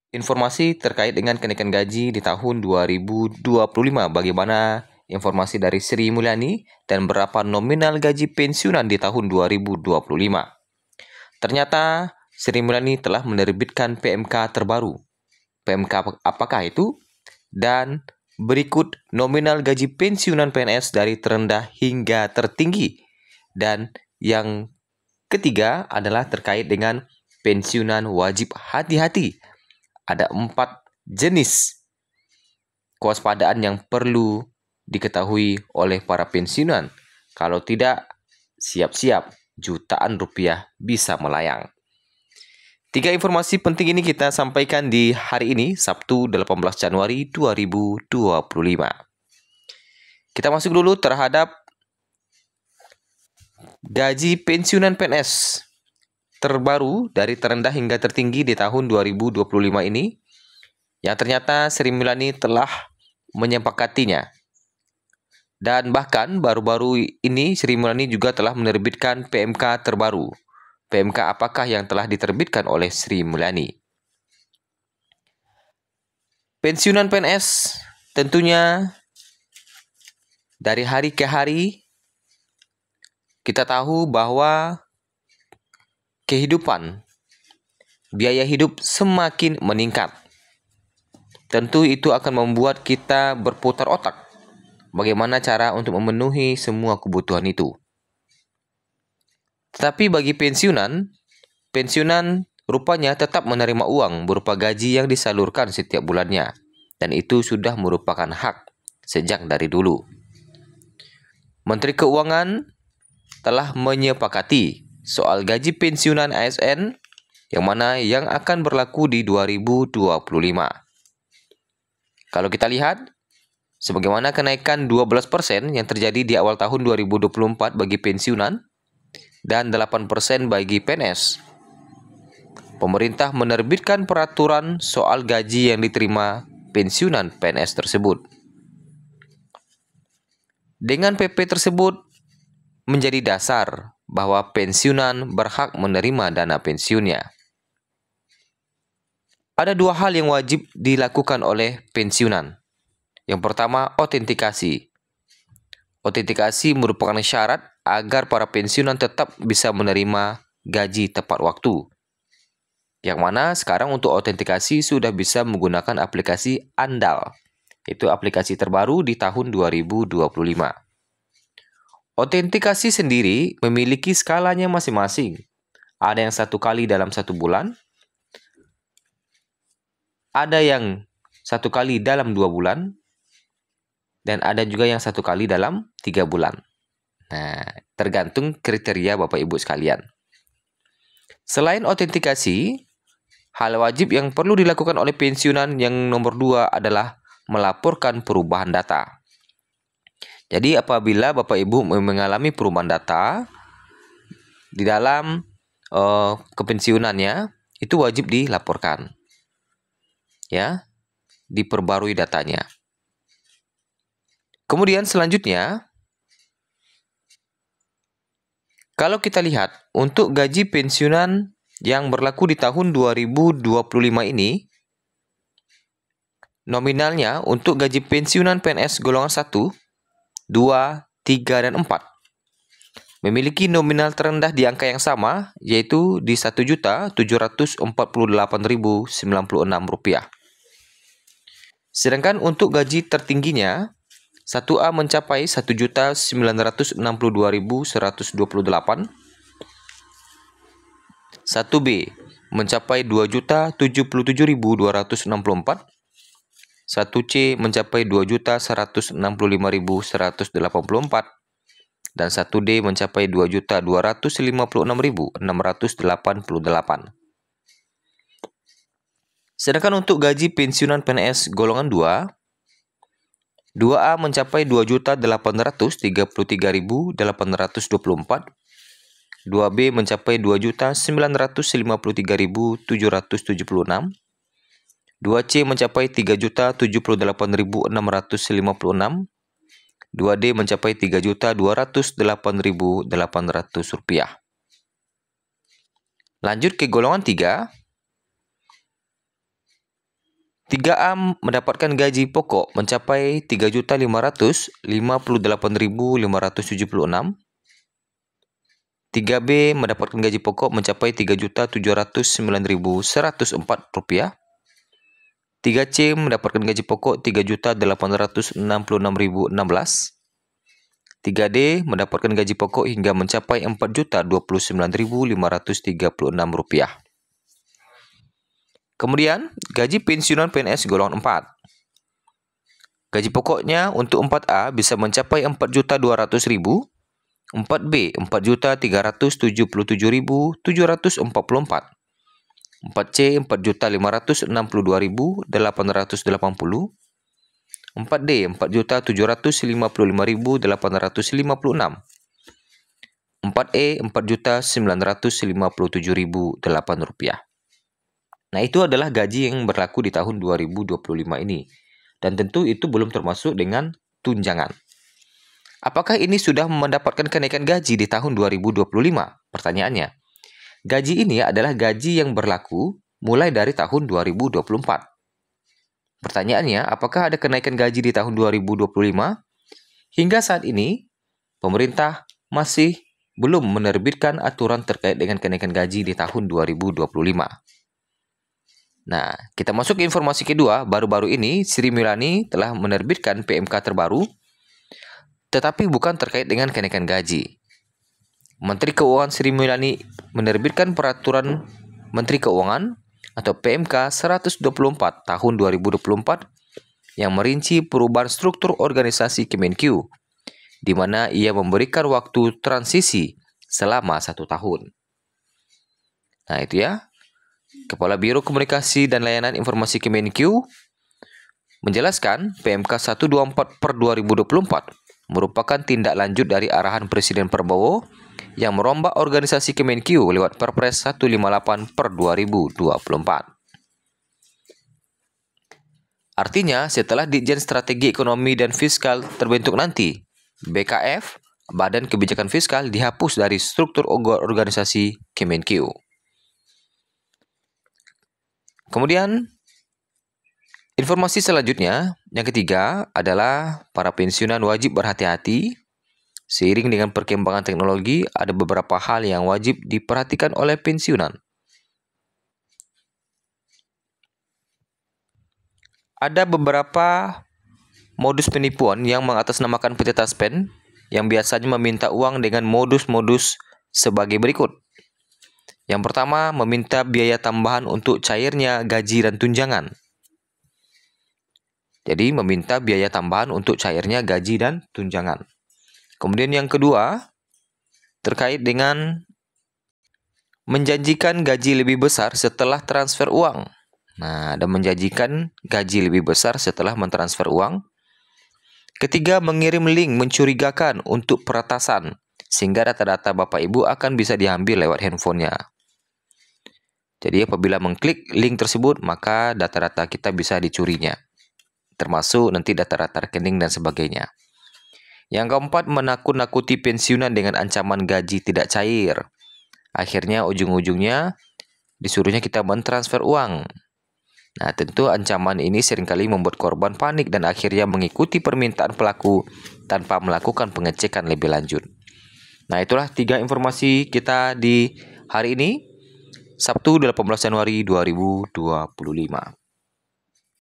Informasi terkait dengan kenaikan gaji di tahun 2025. Bagaimana informasi dari Sri Mulyani dan berapa nominal gaji pensiunan di tahun 2025. Ternyata Sri Mulyani telah menerbitkan PMK terbaru. PMK apakah itu? Dan berikut nominal gaji pensiunan PNS dari terendah hingga tertinggi. Dan yang ketiga adalah terkait dengan pensiunan wajib hati-hati. Ada 4 jenis kewaspadaan yang perlu diketahui oleh para pensiunan. Kalau tidak, siap-siap jutaan rupiah bisa melayang. 3 informasi penting ini kita sampaikan di hari ini, Sabtu 18 Januari 2025. Kita masuk dulu terhadap gaji pensiunan PNS terbaru dari terendah hingga tertinggi di tahun 2025 ini, yang ternyata Sri Mulyani telah menyepakatinya. Dan bahkan baru-baru ini Sri Mulyani juga telah menerbitkan PMK terbaru. PMK apakah yang telah diterbitkan oleh Sri Mulyani? Pensiunan PNS tentunya dari hari ke hari kita tahu bahwa kehidupan, biaya hidup semakin meningkat. Tentu itu akan membuat kita berputar otak. Bagaimana cara untuk memenuhi semua kebutuhan itu. Tetapi bagi pensiunan rupanya tetap menerima uang berupa gaji yang disalurkan setiap bulannya. Dan itu sudah merupakan hak sejak dari dulu. Menteri Keuangan telah menyepakati soal gaji pensiunan ASN yang akan berlaku di 2025. Kalau kita lihat, sebagaimana kenaikan 12% yang terjadi di awal tahun 2024 bagi pensiunan dan 8% bagi PNS, pemerintah menerbitkan peraturan soal gaji yang diterima pensiunan PNS tersebut. Dengan PP tersebut menjadi dasar bahwa pensiunan berhak menerima dana pensiunnya. Ada 2 hal yang wajib dilakukan oleh pensiunan. Yang pertama, autentikasi. Autentikasi merupakan syarat agar para pensiunan tetap bisa menerima gaji tepat waktu. Yang mana sekarang untuk autentikasi sudah bisa menggunakan aplikasi Andal. Itu aplikasi terbaru di tahun 2025. Autentikasi sendiri memiliki skalanya masing-masing. Ada yang 1 kali dalam 1 bulan. Ada yang 1 kali dalam 2 bulan. Dan ada juga yang 1 kali dalam 3 bulan. Nah, tergantung kriteria Bapak Ibu sekalian. Selain autentikasi, hal wajib yang perlu dilakukan oleh pensiunan yang nomor 2 adalah melaporkan perubahan data. Jadi apabila Bapak Ibu mengalami perubahan data di dalam kepensiunannya, itu wajib dilaporkan. Ya, diperbarui datanya. Kemudian selanjutnya, kalau kita lihat untuk gaji pensiunan yang berlaku di tahun 2025 ini, nominalnya untuk gaji pensiunan PNS golongan 1, 2, 3, dan 4 memiliki nominal terendah di angka yang sama, yaitu di Rp1.748.096. Sedangkan untuk gaji tertingginya, 1A mencapai Rp1.962.128, 1B mencapai Rp2.077.264, 1C mencapai Rp2.165.184, dan 1D mencapai Rp2.256.688. Sedangkan untuk gaji pensiunan PNS golongan 2, 2A mencapai Rp2.833.824, 2B mencapai Rp2.953.776, 2C mencapai Rp3.078.656, 2D mencapai Rp3.208.800. Lanjut ke golongan 3. 3A mendapatkan gaji pokok mencapai 3.558.576. 3B mendapatkan gaji pokok mencapai 3.709.104 rupiah. 3C mendapatkan gaji pokok 3.866.016. 3D mendapatkan gaji pokok hingga mencapai 4.029.536 rupiah. Kemudian, gaji pensiunan PNS golongan 4. Gaji pokoknya untuk 4A bisa mencapai 4.200.000, 4B 4.377.744, 4C 4.562.880, 4D 4.755.856, 4E 4.957.008 rupiah. Nah, itu adalah gaji yang berlaku di tahun 2025 ini. Dan tentu itu belum termasuk dengan tunjangan. Apakah ini sudah mendapatkan kenaikan gaji di tahun 2025? Pertanyaannya. Gaji ini adalah gaji yang berlaku mulai dari tahun 2024. Pertanyaannya, apakah ada kenaikan gaji di tahun 2025? Hingga saat ini, pemerintah masih belum menerbitkan aturan terkait dengan kenaikan gaji di tahun 2025. Nah, kita masuk ke informasi kedua. Baru-baru ini, Sri Mulyani telah menerbitkan PMK terbaru, tetapi bukan terkait dengan kenaikan gaji. Menteri Keuangan Sri Mulyani menerbitkan Peraturan Menteri Keuangan atau PMK 124 tahun 2024 yang merinci perubahan struktur organisasi Kemenkeu, di mana ia memberikan waktu transisi selama 1 tahun. Nah, itu ya. Kepala Biro Komunikasi dan Layanan Informasi Kemenkeu menjelaskan PMK 124/2024 merupakan tindak lanjut dari arahan Presiden Prabowo yang merombak organisasi Kemenkeu lewat Perpres 158/2024. Artinya, setelah Ditjen Strategi Ekonomi dan Fiskal terbentuk nanti, BKF, Badan Kebijakan Fiskal, dihapus dari struktur organisasi Kemenkeu. Kemudian, informasi selanjutnya, yang ketiga adalah para pensiunan wajib berhati-hati. Seiring dengan perkembangan teknologi, ada beberapa hal yang wajib diperhatikan oleh pensiunan. Ada beberapa modus penipuan yang mengatasnamakan PT Taspen yang biasanya meminta uang dengan modus-modus sebagai berikut. Yang pertama, meminta biaya tambahan untuk cairnya gaji dan tunjangan. Jadi, meminta biaya tambahan untuk cairnya gaji dan tunjangan. Kemudian yang kedua, terkait dengan menjanjikan gaji lebih besar setelah transfer uang. Nah, ada menjanjikan gaji lebih besar setelah mentransfer uang. Ketiga, mengirim link mencurigakan untuk peretasan, sehingga data-data Bapak Ibu akan bisa diambil lewat handphonenya. Jadi apabila mengklik link tersebut, maka data-data kita bisa dicurinya. Termasuk nanti data-data rekening dan sebagainya. Yang keempat, menakut-nakuti pensiunan dengan ancaman gaji tidak cair. Akhirnya ujung-ujungnya disuruhnya kita mentransfer uang. Nah, tentu ancaman ini seringkali membuat korban panik dan akhirnya mengikuti permintaan pelaku tanpa melakukan pengecekan lebih lanjut. Nah, itulah 3 informasi kita di hari ini, Sabtu 18 Januari 2025.